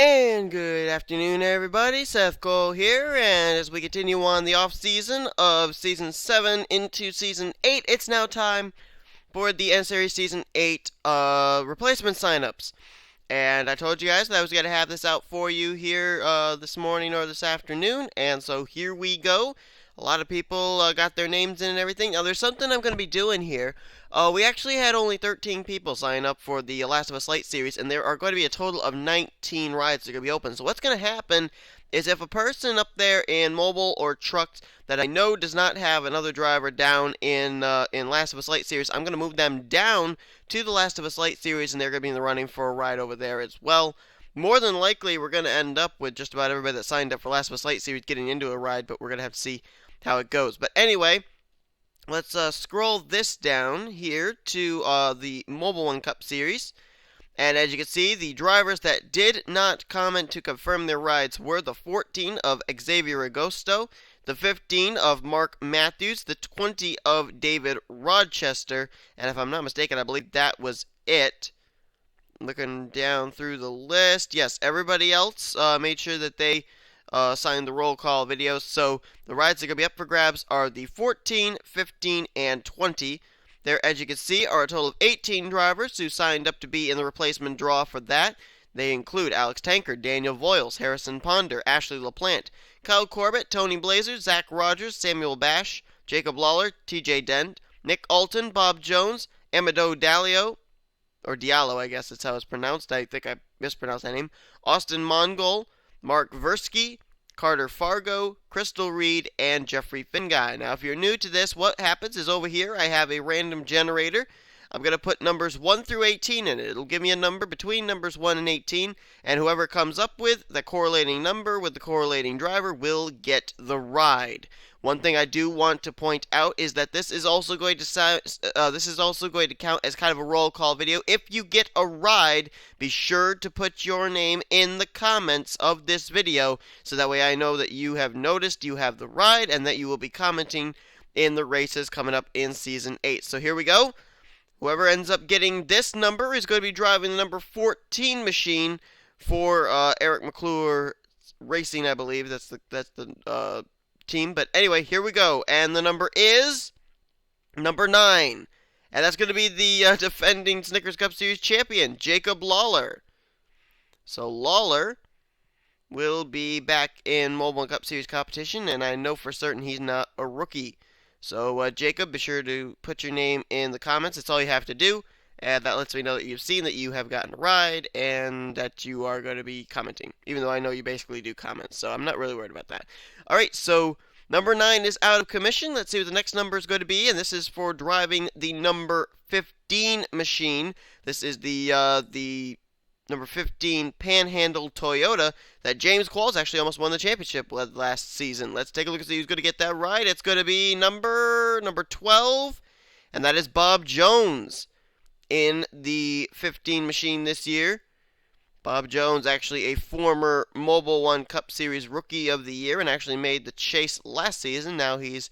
And good afternoon, everybody. Seth Cole here, and as we continue on the off season of Season 7 into Season 8, it's now time for the N-Series Season 8 replacement signups. And I told you guys that I was going to have this out for you here this morning or this afternoon, and so here we go. A lot of people got their names in and everything. Now, there's something I'm going to be doing here. We actually had only 13 people sign up for the Last of Us Light series, and there are going to be a total of 19 rides that are going to be open. So what's going to happen is if a person up there in Mobil or Trucks that I know does not have another driver down in Last of Us Light series, I'm going to move them down to the Last of Us Light series, and they're going to be in the running for a ride over there as well. More than likely, we're going to end up with just about everybody that signed up for Last of Us Light series getting into a ride, but we're going to have to see how it goes. But anyway, let's scroll this down here to the Mobil 1 Cup series. And as you can see, the drivers that did not comment to confirm their rides were the 14 of Xavier Agosto, the 15 of Mark Matthews, the 20 of David Rochester, and if I'm not mistaken, I believe that was it. Looking down through the list, yes, everybody else made sure that they signed the roll call videos. So the rides that are going to be up for grabs are the 14, 15, and 20. There, as you can see, are a total of 18 drivers who signed up to be in the replacement draw for that. They include Alex Tankard, Daniel Voiles, Harrison Ponder, Ashley LaPlante, Kyle Corbett, Tony Blazer, Zach Rogers, Samuel Bash, Jacob Lawler, TJ Dent, Nick Alton, Bob Jones, Amado Dalio, or Diallo, I guess that's how it's pronounced. I think I mispronounced that name. Austin Mongol, Mark Versky, Carter Fargo, Crystal Reed, and Jeffrey Finguy. Now, if you're new to this, what happens is over here I have a random generator. I'm going to put numbers 1 through 18 in it. It'll give me a number between numbers 1 and 18, and whoever comes up with the correlating number with the correlating driver will get the ride. One thing I do want to point out is that this is also going to count as kind of a roll call video. If you get a ride, be sure to put your name in the comments of this video, so that way I know that you have noticed you have the ride and that you will be commenting in the races coming up in Season 8. So here we go. Whoever ends up getting this number is going to be driving the number 14 machine for Eric McClure Racing, I believe. That's the team. But anyway, here we go. And the number is number 9. And that's going to be the defending Snickers Cup Series champion, Jacob Lawler. So Lawler will be back in Mobil Cup Series competition, and I know for certain he's not a rookie. So, Jacob, be sure to put your name in the comments. That's all you have to do. And that lets me know that you've seen that you have gotten a ride and that you are going to be commenting. Even though I know you basically do comment, so I'm not really worried about that. Alright, so number 9 is out of commission. Let's see what the next number is going to be. And this is for driving the number 15 machine. This is the number 15 Panhandle Toyota that James Qualls actually almost won the championship with last season. Let's take a look and see who's going to get that ride. It's going to be number 12, and that is Bob Jones in the 15 machine this year. Bob Jones, actually a former Mobil 1 Cup Series Rookie of the Year, and actually made the chase last season. Now he's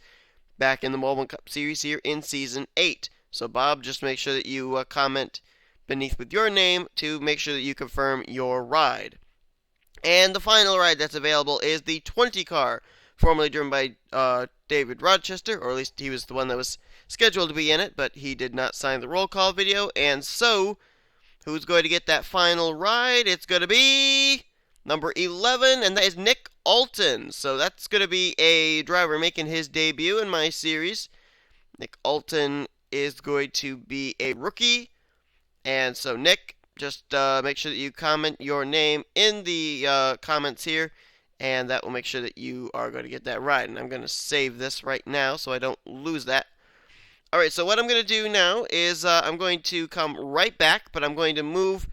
back in the Mobil 1 Cup Series here in Season 8. So Bob, just make sure that you comment beneath with your name to make sure that you confirm your ride. And the final ride that's available is the 20 car, formerly driven by David Rochester, or at least he was the one that was scheduled to be in it, but he did not sign the roll call video. And so, who's going to get that final ride? It's going to be number 11, and that is Nick Alton. So that's going to be a driver making his debut in my series. Nick Alton is going to be a rookie. And so, Nick, just make sure that you comment your name in the comments here, and that will make sure that you are going to get that ride. And I'm going to save this right now so I don't lose that. Alright, so what I'm going to do now is I'm going to come right back, but I'm going to move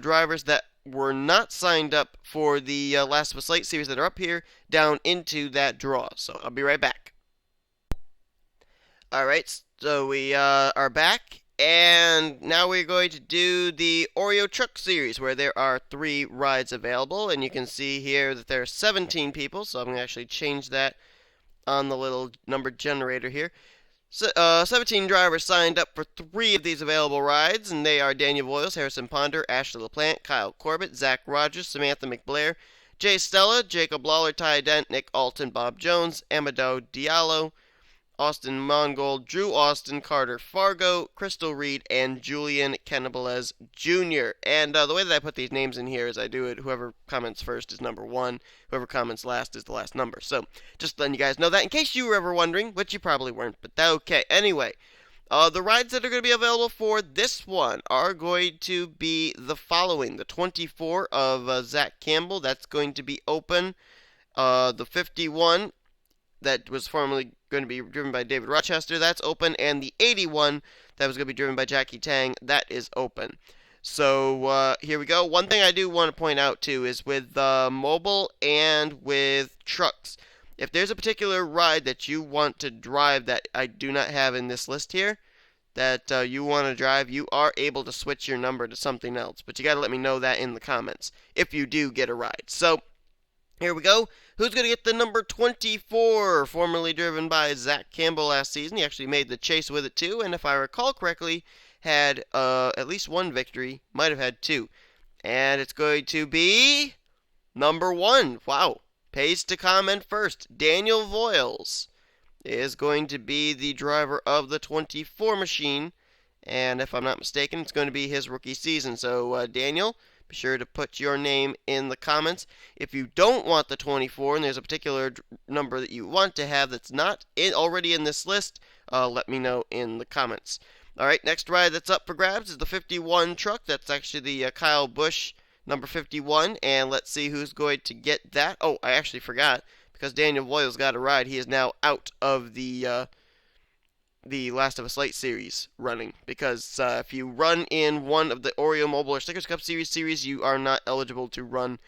drivers that were not signed up for the Last of Us Light series that are up here down into that draw. So I'll be right back. Alright, so we are back. And now we're going to do the Oreo Truck Series, where there are 3 rides available. And you can see here that there are 17 people, so I'm going to actually change that on the little number generator here. 17 drivers signed up for 3 of these available rides, and they are Daniel Voiles, Harrison Ponder, Ashley LaPlante, Kyle Corbett, Zach Rogers, Samantha McBlair, Jay Stella, Jacob Lawler, Ty Dent, Nick Alton, Bob Jones, Amadou Diallo, Austin Mongold, Drew Austin, Carter Fargo, Crystal Reed, and Julian Cannibales Jr. And the way that I put these names in here is I do it, whoever comments first is number 1, whoever comments last is the last number. So, just letting you guys know that in case you were ever wondering, which you probably weren't, but okay. Anyway, the rides that are going to be available for this one are going to be the following. The 24 of Zach Campbell, that's going to be open. The 51 that was formerly going to be driven by David Rochester, that's open, and the 81 that was going to be driven by Jackie Tang, that is open. So here we go. One thing I do want to point out too is with Mobil and with trucks, if there's a particular ride that you want to drive that I do not have in this list here, that you want to drive, you are able to switch your number to something else. But you got to let me know that in the comments if you do get a ride. So here we go. Who's going to get the number 24, formerly driven by Zach Campbell last season? He actually made the chase with it too, and if I recall correctly, had at least one victory, might have had 2. And it's going to be number 1. Wow. Pays to comment first. Daniel Voiles is going to be the driver of the 24 machine, and if I'm not mistaken, it's going to be his rookie season. So, Daniel, be sure to put your name in the comments. If you don't want the 24 and there's a particular number that you want to have that's not already in this list, let me know in the comments. Alright, next ride that's up for grabs is the 51 truck. That's actually the Kyle Busch number 51, and let's see who's going to get that. Oh, I actually forgot, because Daniel Voiles got a ride. He is now out of the Last of Us Light series running, because if you run in one of the Oreo, Mobil, or Snickers Cup series, you are not eligible to run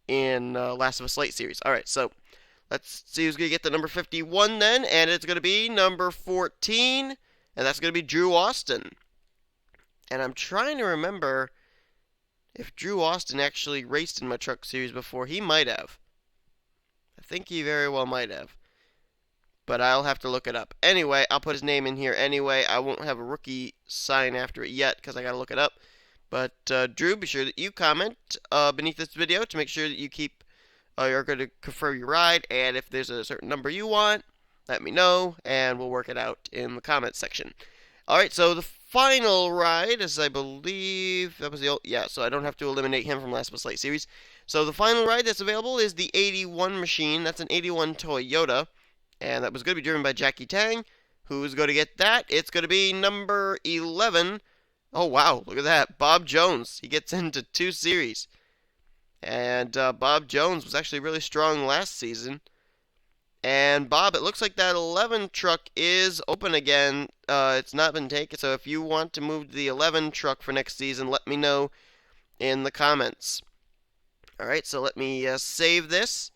in Last of Us Light series. Alright, so let's see who's going to get the number 51 then, and it's going to be number 14, and that's going to be Drew Austin. And I'm trying to remember if Drew Austin actually raced in my truck series before. He might have. I think he very well might have, but I'll have to look it up. Anyway, I'll put his name in here anyway. I won't have a rookie sign after it yet because I got to look it up. But Drew, be sure that you comment beneath this video to make sure that you keep you're going to confirm your ride. And if there's a certain number you want, let me know, and we'll work it out in the comments section. All right, so the final ride is, I believe, that was the old, yeah, so I don't have to eliminate him from Last of Us Light series. So the final ride that's available is the 81 machine. That's an 81 Toyota. And that was going to be driven by Jackie Tang. Who's going to get that? It's going to be number 11. Oh, wow. Look at that. Bob Jones. He gets into 2 series. And Bob Jones was actually really strong last season. And Bob, it looks like that 11 truck is open again. It's not been taken. So if you want to move to the 11 truck for next season, let me know in the comments. Alright, so let me save this.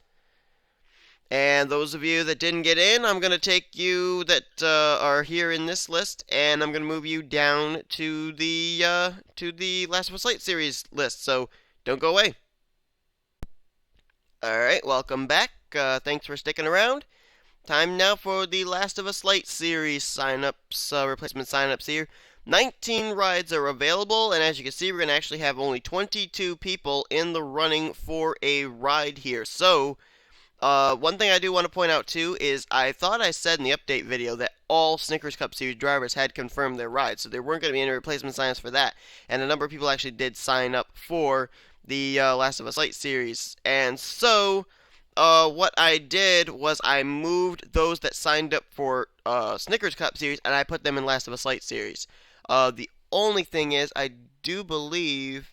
And those of you that didn't get in, I'm going to take you that are here in this list, and I'm going to move you down to the Last of Us Light series list. So don't go away. Alright, welcome back. Thanks for sticking around. Time now for the Last of Us Light series sign-ups, replacement sign-ups here. 19 rides are available, and as you can see, we're going to actually have only 22 people in the running for a ride here. So, one thing I do want to point out too is I thought I said in the update video that all Snickers Cup Series drivers had confirmed their rides, so there weren't going to be any replacement signs for that. And a number of people actually did sign up for the Last of Us Light series. And so, what I did was I moved those that signed up for Snickers Cup Series, and I put them in Last of Us Light series. The only thing is, I do believe,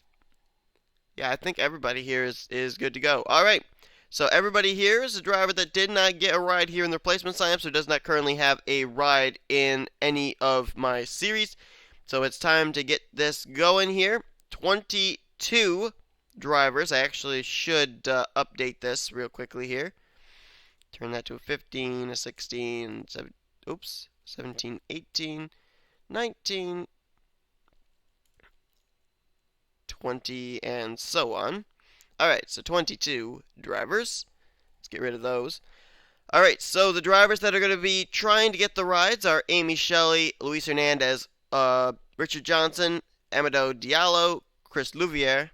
yeah, I think everybody here is good to go. Alright, so everybody here is a driver that did not get a ride here in the replacement sign-up, so does not currently have a ride in any of my series. So it's time to get this going here. 22 drivers. I actually should update this real quickly here. Turn that to a 15, a 16, 17, 18, 19, 20, and so on. Alright, so 22 drivers. Let's get rid of those. All right, so the drivers that are going to be trying to get the rides are Amy Shelley, Luis Hernandez, Richard Johnson, Amadou Diallo, Chris Louviere,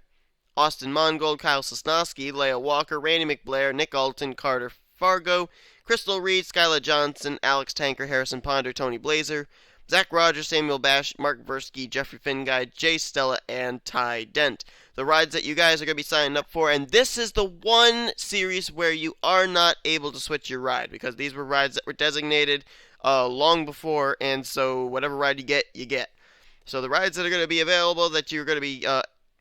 Austin Mongold, Kyle Sosnowski, Leah Walker, Randy McBlair, Nick Alton, Carter Fargo, Crystal Reed, Skyla Johnson, Alex Tanker, Harrison Ponder, Tony Blazer, Zach Rogers, Samuel Bash, Mark Versky, Jeffrey Finguy, Jay Stella, and Ty Dent. The rides that you guys are going to be signing up for, and this is the one series where you are not able to switch your ride, because these were rides that were designated long before, and so whatever ride you get, you get. So the rides that are going to be available that you're going to be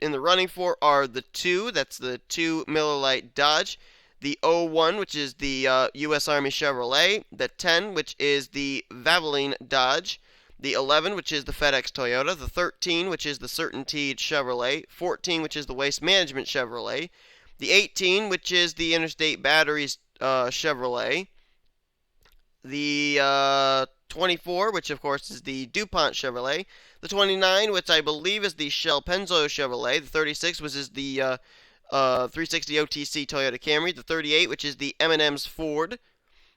in the running for are the 2, that's the 2 Miller Lite Dodge, the 01, which is the U.S. Army Chevrolet, the 10, which is the Valvoline Dodge, the 11, which is the FedEx Toyota, the 13, which is the Certainty Chevrolet, 14, which is the Waste Management Chevrolet, the 18, which is the Interstate Batteries Chevrolet, the 24, which of course is the DuPont Chevrolet, the 29, which I believe is the Shell Pennzoil Chevrolet, the 36, which is the 360 OTC Toyota Camry, the 38, which is the M&M's Ford,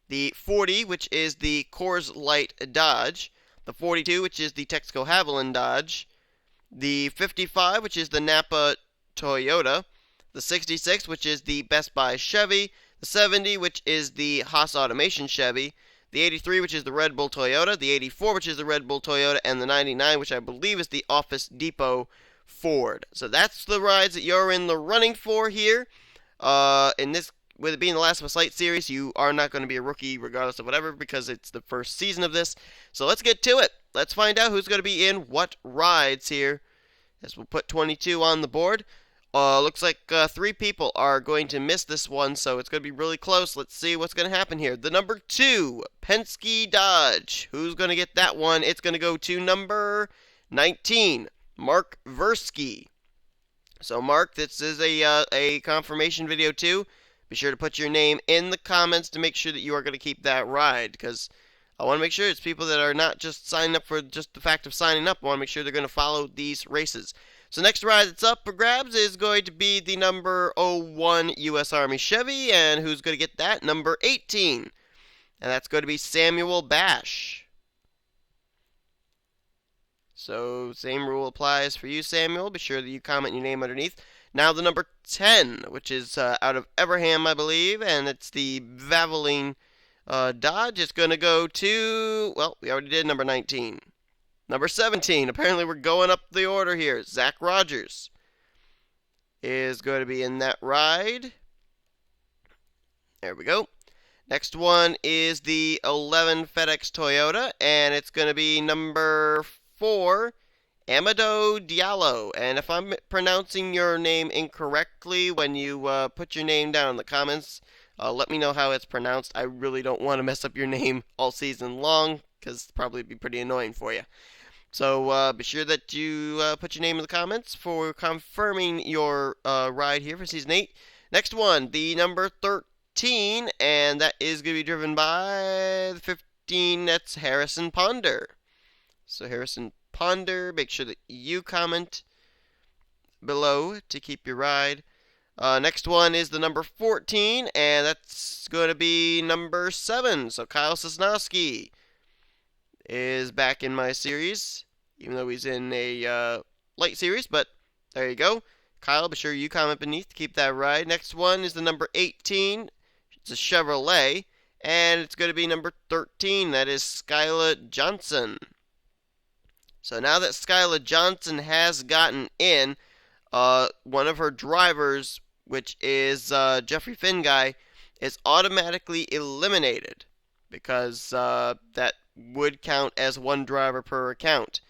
the 40, which is the Coors Light Dodge, the 42, which is the Texaco Haviland Dodge, the 55, which is the Napa Toyota, the 66, which is the Best Buy Chevy, the 70, which is the Haas Automation Chevy, the 83, which is the Red Bull Toyota, the 84, which is the Red Bull Toyota, and the 99, which I believe is the Office Depot Ford. So that's the rides that you're in the running for here. In this, with it being the Last of Us Light series, you are not going to be a rookie regardless of whatever because it's the first season of this. So let's get to it. Let's find out who's going to be in what rides here. As we'll put 22 on the board. Looks like 3 people are going to miss this one, so it's going to be really close. Let's see what's going to happen here. The number 2, Penske Dodge. Who's going to get that one? It's going to go to number 19, Mark Versky. So, Mark, this is a confirmation video too. Be sure to put your name in the comments to make sure that you are going to keep that ride, because I want to make sure it's people that are not just signing up for just the fact of signing up. I want to make sure they're going to follow these races. So next ride that's up for grabs is going to be the number 01 U.S. Army Chevy, and who's going to get that? Number 18, and that's going to be Samuel Bash. So same rule applies for you, Samuel. Be sure that you comment your name underneath. Now the number 10, which is out of Everham, I believe, and it's the Valvoline Dodge. It's going to go to, well, we already did number 19. Number 17, apparently we're going up the order here. Zach Rogers is going to be in that ride. There we go. Next one is the 11 FedEx Toyota, and it's going to be number 4, Amadou Diallo. And if I'm pronouncing your name incorrectly when you put your name down in the comments, let me know how it's pronounced. I really don't want to mess up your name all season long, because it'd probably be pretty annoying for you. So be sure that you put your name in the comments for confirming your ride here for Season 8. Next one, the number 13, and that is going to be driven by the 15, that's Harrison Ponder. So Harrison Ponder, make sure that you comment below to keep your ride. Next one is the number 14, and that's going to be number 7. So Kyle Sosnowski is back in my series, even though he's in a light series, but there you go. Kyle, be sure you comment beneath to keep that ride. Next one is the number 18. It's a Chevrolet, and it's going to be number 13. That is Skyla Johnson. So now that Skyla Johnson has gotten in, one of her drivers, which is Jeffrey Finguy, is automatically eliminated because that would count as one driver per account.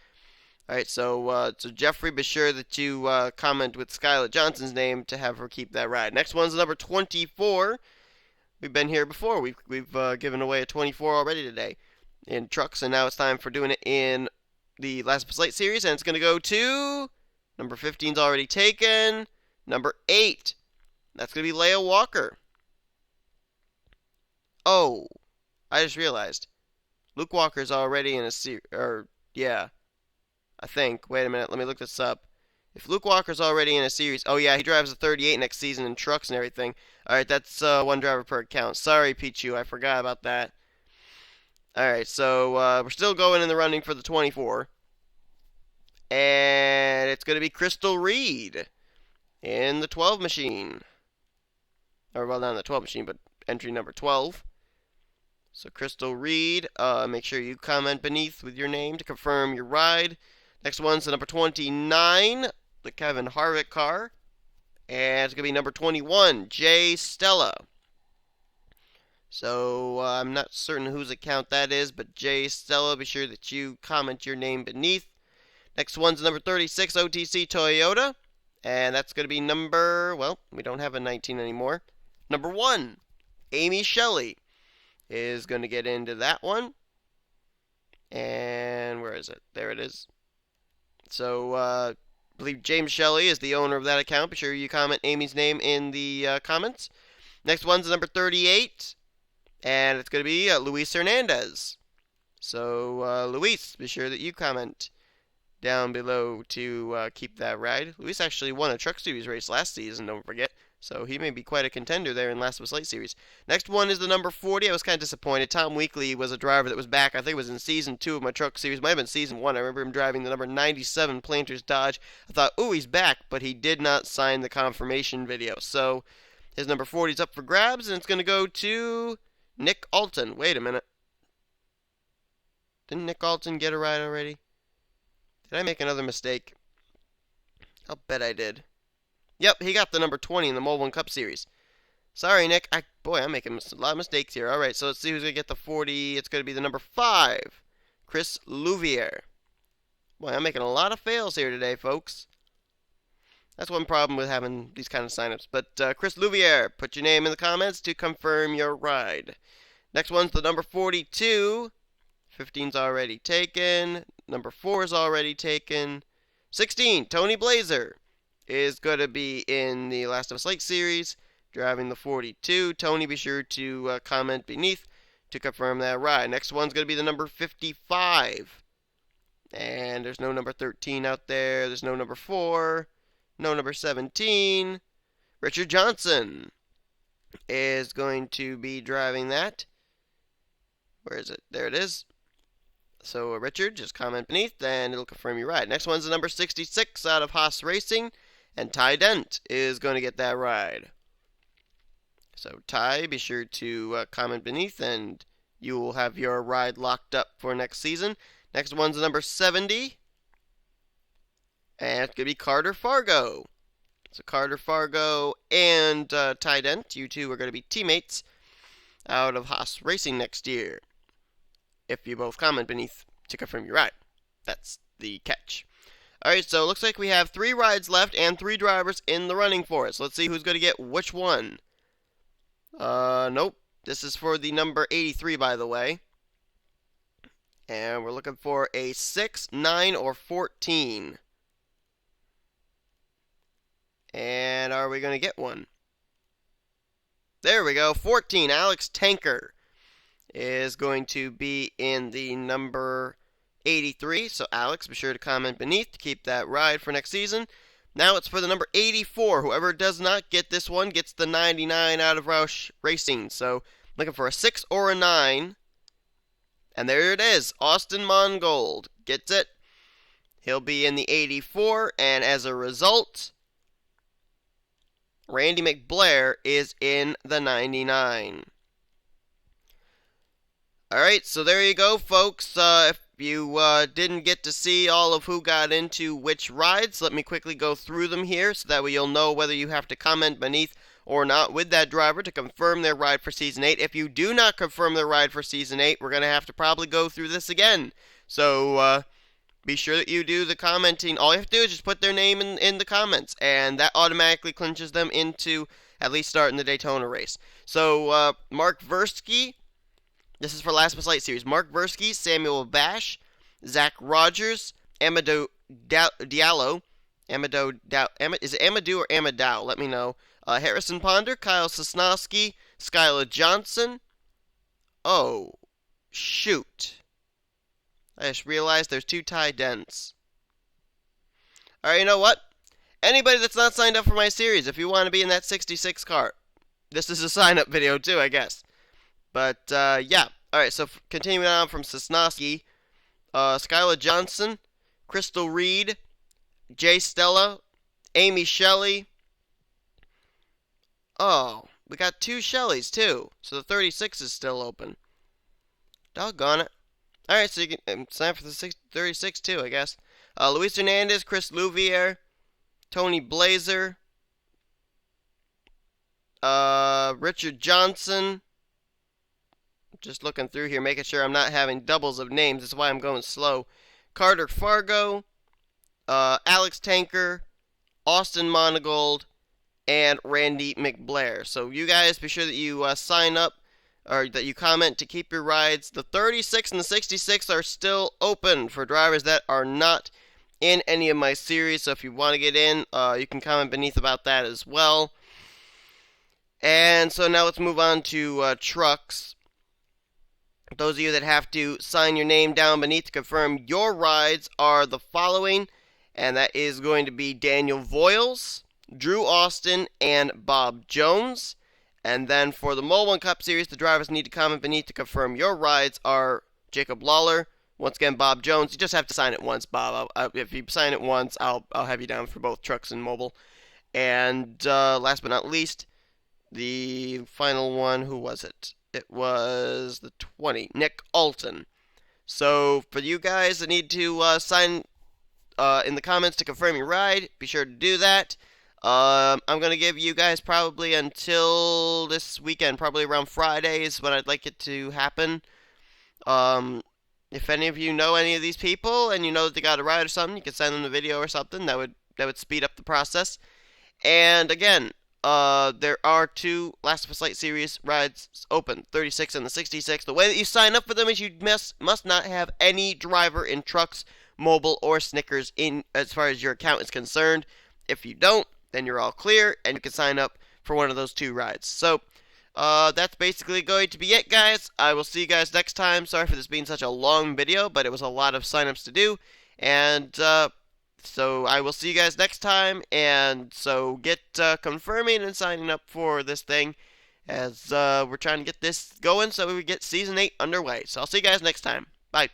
Alright, so Jeffrey, be sure that you comment with Skyla Johnson's name to have her keep that ride. Next one's number 24. We've been here before. We've given away a 24 already today in trucks, and now it's time for doing it in the Last of Us Light series, and it's going to go to number 15's already taken. Number 8. That's going to be Leah Walker. Oh, I just realized. Luke Walker's already in a series, or, yeah, I think. Wait a minute, let me look this up. If Luke Walker's already in a series, oh yeah, he drives a 38 next season in trucks and everything. All right, that's one driver per account. Sorry, Pichu, I forgot about that. All right, so we're still going in the running for the 24, and it's going to be Crystal Reed in the 12 machine, or well, not in the 12 machine, but entry number 12. So Crystal Reed, make sure you comment beneath with your name to confirm your ride. Next one's the number 29, the Kevin Harvick car. And it's going to be number 21, Jay Stella. So I'm not certain whose account that is, but Jay Stella, be sure that you comment your name beneath. Next one's number 36, OTC Toyota. And that's going to be number, well, we don't have a 19 anymore. Number 1, Amy Shelley is going to get into that one. And where is it? There it is. So I believe James Shelley is the owner of that account. Be sure you comment Amy's name in the comments. Next one's number 38. And it's going to be Luis Hernandez. So, Luis, be sure that you comment down below to keep that ride. Luis actually won a Truck Series race last season, don't forget. So he may be quite a contender there in Last of Us Light Series. Next one is the number 40. I was kind of disappointed. Tom Weekly was a driver that was back. I think it was in Season 2 of my Truck Series. Might have been Season 1. I remember him driving the number 97 Planters Dodge. I thought, ooh, he's back. But he did not sign the confirmation video. So his number 40 is up for grabs, and it's going to go to Nick Alton. Wait a minute. Didn't Nick Alton get a ride already? Did I make another mistake? I'll bet I did. Yep, he got the number 20 in the Mobil Cup Series. Sorry, Nick. Boy, I'm making a lot of mistakes here. All right, so let's see who's going to get the 40. It's going to be the number 5, Chris Louvier. Boy, I'm making a lot of fails here today, folks. That's one problem with having these kind of signups. But Chris Louvier, put your name in the comments to confirm your ride. Next one's the number 42. 15's already taken. Number 4 is already taken. 16, Tony Blazer is going to be in the Last of Us Light Series, driving the 42. Tony, be sure to comment beneath to confirm that ride. Next one's going to be the number 55. And there's no number 13 out there. There's no number 4. No number 17. Richard Johnson is going to be driving that. Where is it? There it is. So, Richard, just comment beneath, and it'll confirm your ride. Next one's the number 66 out of Haas Racing. And Ty Dent is going to get that ride. So, Ty, be sure to comment beneath, and you will have your ride locked up for next season. Next one's the number 70. And it's going to be Carter Fargo. So, Carter Fargo and Ty Dent, you two are going to be teammates out of Haas Racing next year. If you both comment beneath to confirm your ride. That's the catch. Alright, so it looks like we have 3 rides left and 3 drivers in the running for it. So let's see who's going to get which one. Nope. This is for the number 83, by the way. And we're looking for a 6, 9, or 14. And are we going to get one? There we go. 14, Alex Tanker is going to be in the number 83. So, Alex, be sure to comment beneath to keep that ride for next season. Now it's for the number 84. Whoever does not get this one gets the 99 out of Roush Racing. So, looking for a 6 or a 9. And there it is. Austin Mongold gets it. He'll be in the 84. And as a result, Randy McBlair is in the 99. Alright, so there you go, folks. If you didn't get to see all of who got into which rides, let me quickly go through them here so that way you'll know whether you have to comment beneath or not with that driver to confirm their ride for Season 8. If you do not confirm their ride for Season 8, we're going to have to probably go through this again. So, be sure that you do the commenting. All you have to do is just put their name in the comments, and that automatically clinches them into at least starting the Daytona race. So, Mark Versky, this is for Last of Us Light Series. Mark Versky, Samuel Bash, Zach Rogers, Amadou Diallo, is it Amadou or Amadou? Let me know. Harrison Ponder, Kyle Sosnowski, Skylar Johnson. Oh, shoot. I just realized there's 2 Ty Dents. Alright, you know what? anybody that's not signed up for my series, if you want to be in that 66 car, this is a sign-up video too, I guess. But, yeah. Alright, so continuing on from Sosnowski, Skylar Johnson, Crystal Reed, Jay Stella, Amy Shelley. Oh, we got 2 Shelleys, too. So the 36 is still open. Doggone it. Alright, so you can sign up for the 36 too, I guess. Luis Hernandez, Chris Louvier, Tony Blazer, Richard Johnson. Just looking through here, making sure I'm not having doubles of names. That's why I'm going slow. Carter Fargo, Alex Tanker, Austin Monagold, and Randy McBlair. So you guys be sure that you sign up, or that you comment to keep your rides. The 36 and the 66 are still open for drivers that are not in any of my series. So if you want to get in, you can comment beneath about that as well. And so now let's move on to trucks. Those of you that have to sign your name down beneath to confirm your rides are the following, and that is going to be Daniel Voiles, Drew Austin, and Bob Jones. And then for the Mobil Cup Series, the drivers need to comment beneath to confirm your rides are Jacob Lawler, once again Bob Jones. You just have to sign it once, Bob. If you sign it once, I'll have you down for both trucks and Mobil. And last but not least, the final one, who was it? It was the 20, Nick Alton. So for you guys that need to sign in the comments to confirm your ride, be sure to do that. I'm going to give you guys probably until this weekend, probably around Friday is when I'd like it to happen. If any of you know any of these people and you know that they got a ride or something, you can send them the video or something. That would speed up the process. And again, there are 2 Last of Us Light Series rides open, 36 and the 66. The way that you sign up for them is you must not have any driver in trucks, Mobil, or Snickers in as far as your account is concerned. If you don't, then you're all clear, and you can sign up for one of those 2 rides. So, that's basically going to be it, guys. I will see you guys next time. Sorry for this being such a long video, but it was a lot of signups to do. And, so I will see you guys next time, and so get confirming and signing up for this thing as we're trying to get this going so we get Season 8 underway. So I'll see you guys next time. Bye.